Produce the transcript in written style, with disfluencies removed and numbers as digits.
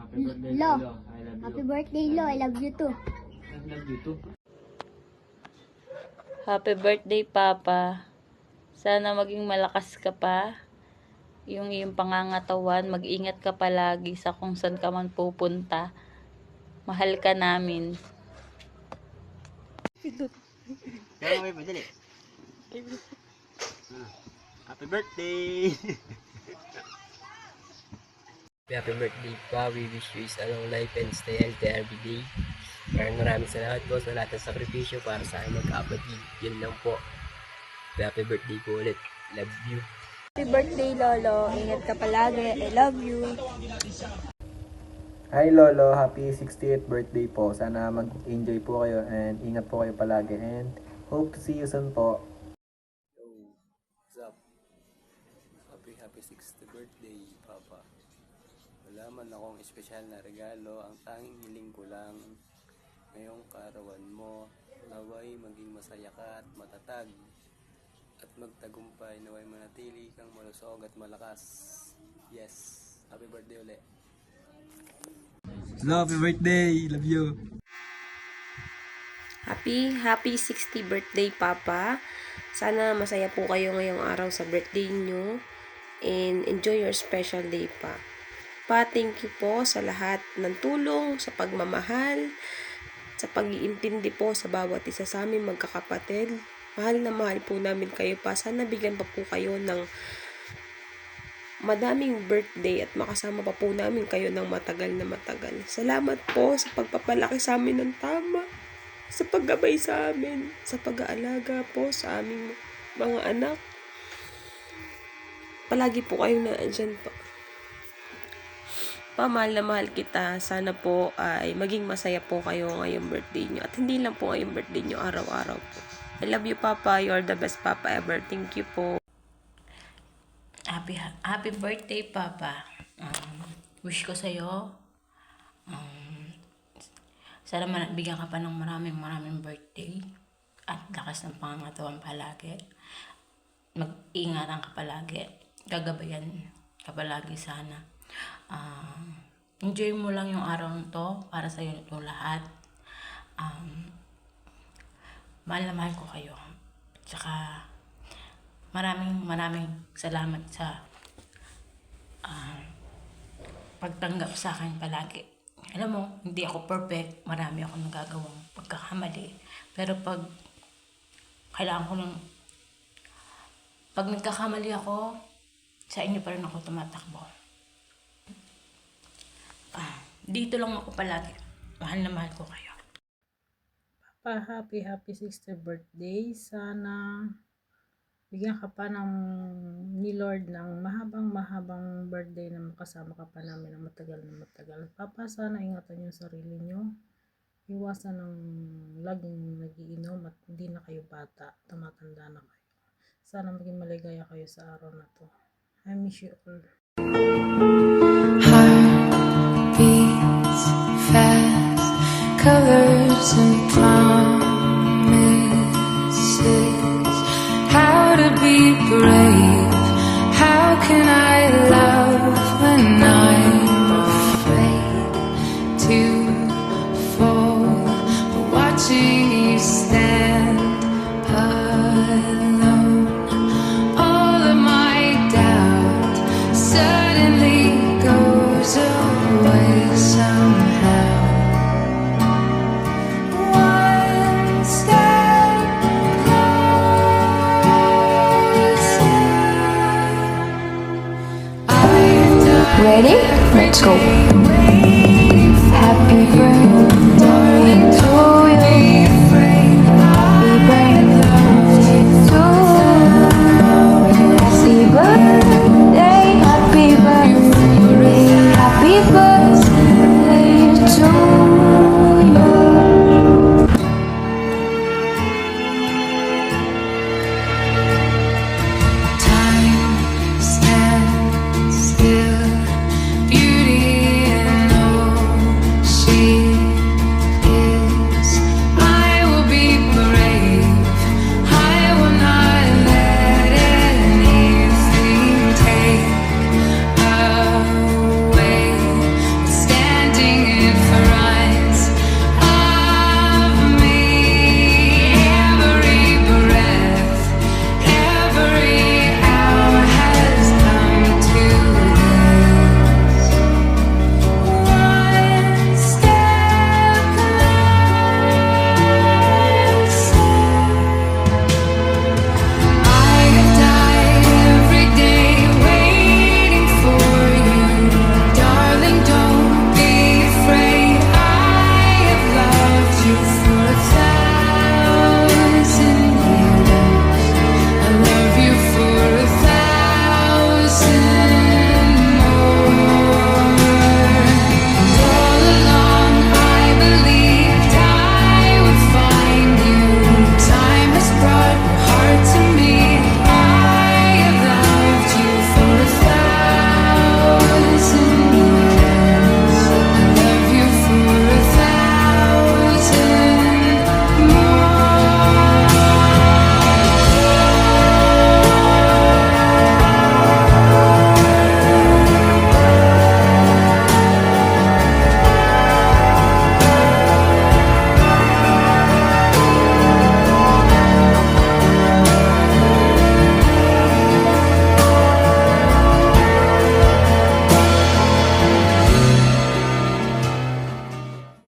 Happy birthday, Lo. Lolo. I love you. Happy birthday, Lo. I love you too. I love you too. Happy birthday, Papa. Sana maging malakas ka pa. Yung iyong pangangatawan, mag-ingat ka palagi sa kung saan ka man pupunta. Mahal ka namin. Kaya may padali. Happy birthday! Happy birthday pa. We wish you is a long life and stay healthy every day. Maraming salamat po sa lahat ng sakripisyo para sa akin magkapatid. Yun lang po. Happy birthday po ulit. Love you. Happy birthday, Lolo. Ingat ka palagi. I love you. Hi Lolo, happy 68th birthday po. Sana mag-enjoy po kayo and ingat po kayo palagi and hope to see you soon po. Yo, what's up? Happy 60th birthday, Papa. Wala man akong espesyal na regalo. Ang tanging hiling ko lang ngayong kaarawan mo, naway maging masaya ka at matatag at magtagumpay, naway manatili kang malusog at malakas. Yes, happy birthday ulit. Happy birthday! Love you! Happy 60th birthday, Papa. Sana masaya po kayo ngayong araw sa birthday nyo. And enjoy your special day pa. Thank you po sa lahat ng tulong, sa pagmamahal, sa pag-iintindi po sa bawat isa sa amin magkakapatid. Mahal na mahal po namin kayo pa. Sana bigyan pa po kayo ng madaming birthday at makasama pa po namin kayo ng matagal na matagal. Salamat po sa pagpapalaki sa amin ng tama, sa paggabay sa amin, sa pag-aalaga po sa aming mga anak. Palagi po kayong naandyan pa. Mahal na mahal kita. Sana po ay maging masaya po kayo ngayong birthday nyo. At hindi lang po ngayong birthday nyo, araw-araw po. I love you, Papa. You're the best Papa ever. Thank you po. Happy birthday, Papa. Wish ko sa'yo, sana bigyan ka pa ng maraming birthday at lakas ng pangangatawan palagi. Mag-ingatan ka palagi. Gagabayan ka palagi sana. Enjoy mo lang yung araw nito para sa'yo nito lahat. Mahal na mahal ko kayo. Tsaka maraming salamat sa pagtanggap sa akin palagi. Alam mo, hindi ako perfect. Marami akong nagagawang pagkakamali. Pero pag nagkakamali ako, sa inyo pa rin ako tumatakbo. Dito lang ako palagi. Mahal na mahal ko kayo. Papa, happy 60th birthday. Sana bigyan ka pa ni Lord ng mahabang birthday na makasama ka pa namin ng matagal na matagal. Papa, sana ingatan yung sarili nyo. Iwasan ng laging nagiinom at hindi na kayo bata. Tumatanda na kayo. Sana maging maligaya kayo sa araw na to. I miss you all. Heart beats fast, colors and promises. How to be brave? How can I love when I'm afraid to